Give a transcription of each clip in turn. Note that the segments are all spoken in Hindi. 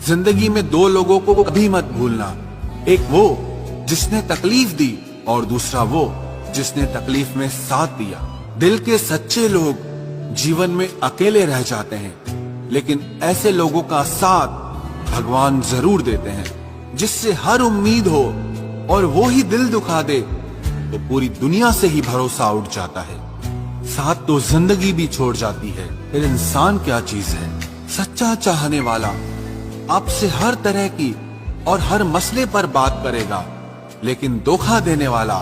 जिंदगी में दो लोगों को कभी मत भूलना, एक वो जिसने तकलीफ दी और दूसरा वो जिसने तकलीफ में साथ दिया। दिल के सच्चे लोग जीवन में अकेले रह जाते हैं, लेकिन ऐसे लोगों का साथ भगवान जरूर देते हैं, जिससे हर उम्मीद हो और वो ही दिल दुखा दे तो पूरी दुनिया से ही भरोसा उठ जाता है। साथ तो जिंदगी भी छोड़ जाती है, फिर इंसान क्या चीज है। सच्चा चाहने वाला आपसे हर तरह की और हर मसले पर बात करेगा, लेकिन धोखा देने वाला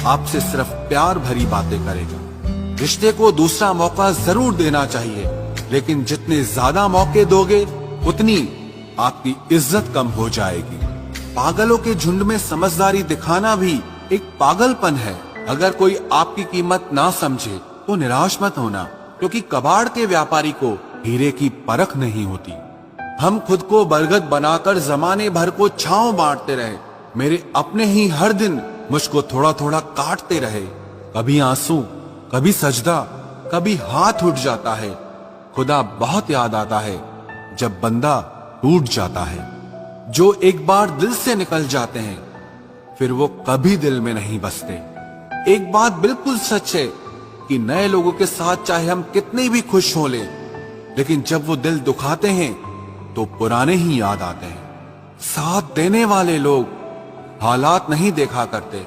आपसे सिर्फ प्यार भरी बातें करेगा। रिश्ते को दूसरा मौका जरूर देना चाहिए, लेकिन जितने ज्यादा मौके दोगे उतनी आपकी इज्जत कम हो जाएगी। पागलों के झुंड में समझदारी दिखाना भी एक पागलपन है। अगर कोई आपकी कीमत ना समझे तो निराश मत होना, क्योंकि कबाड़ के व्यापारी को हीरे की परख नहीं होती। हम खुद को बरगद बनाकर जमाने भर को छांव बांटते रहे, मेरे अपने ही हर दिन मुझको थोड़ा थोड़ा काटते रहे। कभी आंसू, कभी सजदा, कभी हाथ उठ जाता है। खुदा बहुत याद आता है जब बंदा टूट जाता है। जो एक बार दिल से निकल जाते हैं फिर वो कभी दिल में नहीं बसते। एक बात बिल्कुल सच है कि नए लोगों के साथ चाहे हम कितने भी खुश हो ले, लेकिन जब वो दिल दुखाते हैं तो पुराने ही याद आते हैं। साथ देने वाले लोग हालात नहीं देखा करते।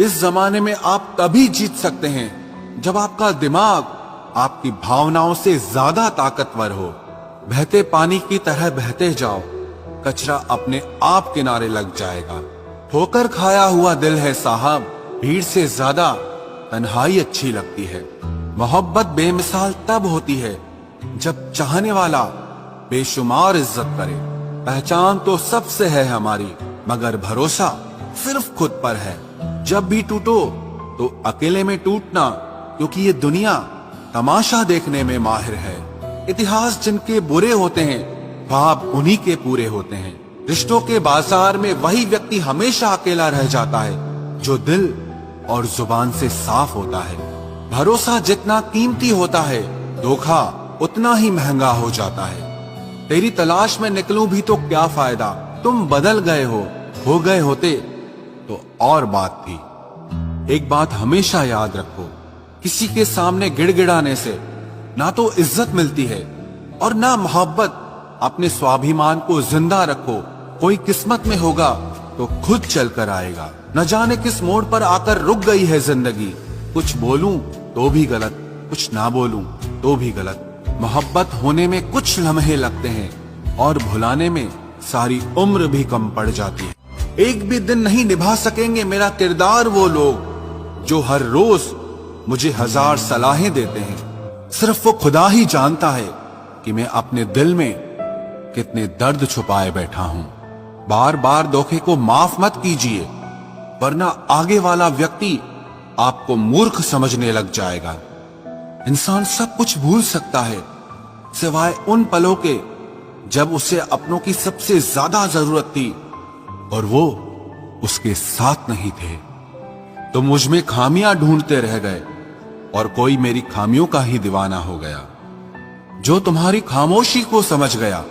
इस जमाने में आप तभी जीत सकते हैं जब आपका दिमाग आपकी भावनाओं से ज्यादा ताकतवर हो। बहते पानी की तरह बहते जाओ, कचरा अपने आप किनारे लग जाएगा। ठोकर खाया हुआ दिल है साहब, भीड़ से ज्यादा तन्हाई अच्छी लगती है। मोहब्बत बेमिसाल तब होती है जब चाहने वाला बेशुमार इज्जत करे। पहचान तो सबसे है हमारी, मगर भरोसा सिर्फ खुद पर है। जब भी टूटो तो अकेले में टूटना, क्योंकि ये दुनिया तमाशा देखने में माहिर है। इतिहास जिनके बुरे होते हैं ख्वाब उन्हीं के पूरे होते हैं। रिश्तों के बाजार में वही व्यक्ति हमेशा अकेला रह जाता है जो दिल और जुबान से साफ होता है। भरोसा जितना कीमती होता है, धोखा उतना ही महंगा हो जाता है। तेरी तलाश में निकलूं भी तो क्या फायदा, तुम बदल गए हो गए होते तो और बात थी। एक बात हमेशा याद रखो, किसी के सामने गिड़गिड़ाने से ना तो इज्जत मिलती है और ना मोहब्बत। अपने स्वाभिमान को जिंदा रखो, कोई किस्मत में होगा तो खुद चल कर आएगा। न जाने किस मोड़ पर आकर रुक गई है जिंदगी। कुछ बोलूं तो भी गलत, कुछ ना बोलूं तो भी गलत। मोहब्बत होने में कुछ लम्हे लगते हैं और भुलाने में सारी उम्र भी कम पड़ जाती है। एक भी दिन नहीं निभा सकेंगे मेरा किरदार वो लोग जो हर रोज मुझे हजार सलाहें देते हैं। सिर्फ वो खुदा ही जानता है कि मैं अपने दिल में कितने दर्द छुपाए बैठा हूं। बार बार धोखे को माफ मत कीजिए, वरना आगे वाला व्यक्ति आपको मूर्ख समझने लग जाएगा। इंसान सब कुछ भूल सकता है सिवाय उन पलों के जब उसे अपनों की सबसे ज्यादा जरूरत थी और वो उसके साथ नहीं थे। तो मुझ में खामियां ढूंढते रह गए और कोई मेरी खामियों का ही दीवाना हो गया। जो तुम्हारी खामोशी को समझ गया,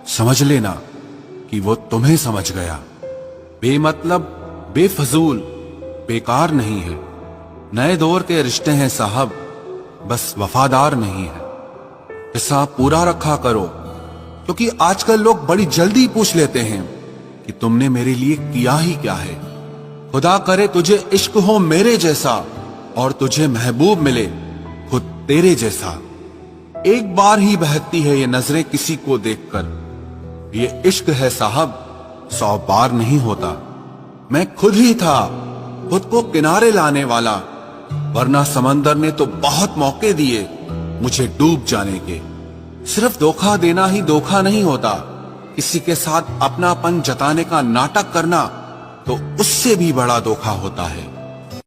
समझ लेना कि वो तुम्हें समझ गया। बेमतलब, बेफजूल, बेकार नहीं है। नए दौर के रिश्ते हैं साहब, बस वफादार नहीं है। हिसाब पूरा रखा करो, क्योंकि आजकल लोग बड़ी जल्दी पूछ लेते हैं कि तुमने मेरे लिए किया ही क्या है। खुदा करे तुझे इश्क हो मेरे जैसा और तुझे महबूब मिले खुद तेरे जैसा। एक बार ही बहती है ये नजरें किसी को देखकर। ये इश्क है साहब, 100 बार नहीं होता। मैं खुद ही था खुद को किनारे लाने वाला, वरना समंदर ने तो बहुत मौके दिए मुझे डूब जाने के। सिर्फ धोखा देना ही धोखा नहीं होता, किसी के साथ अपनापन जताने का नाटक करना तो उससे भी बड़ा धोखा होता है।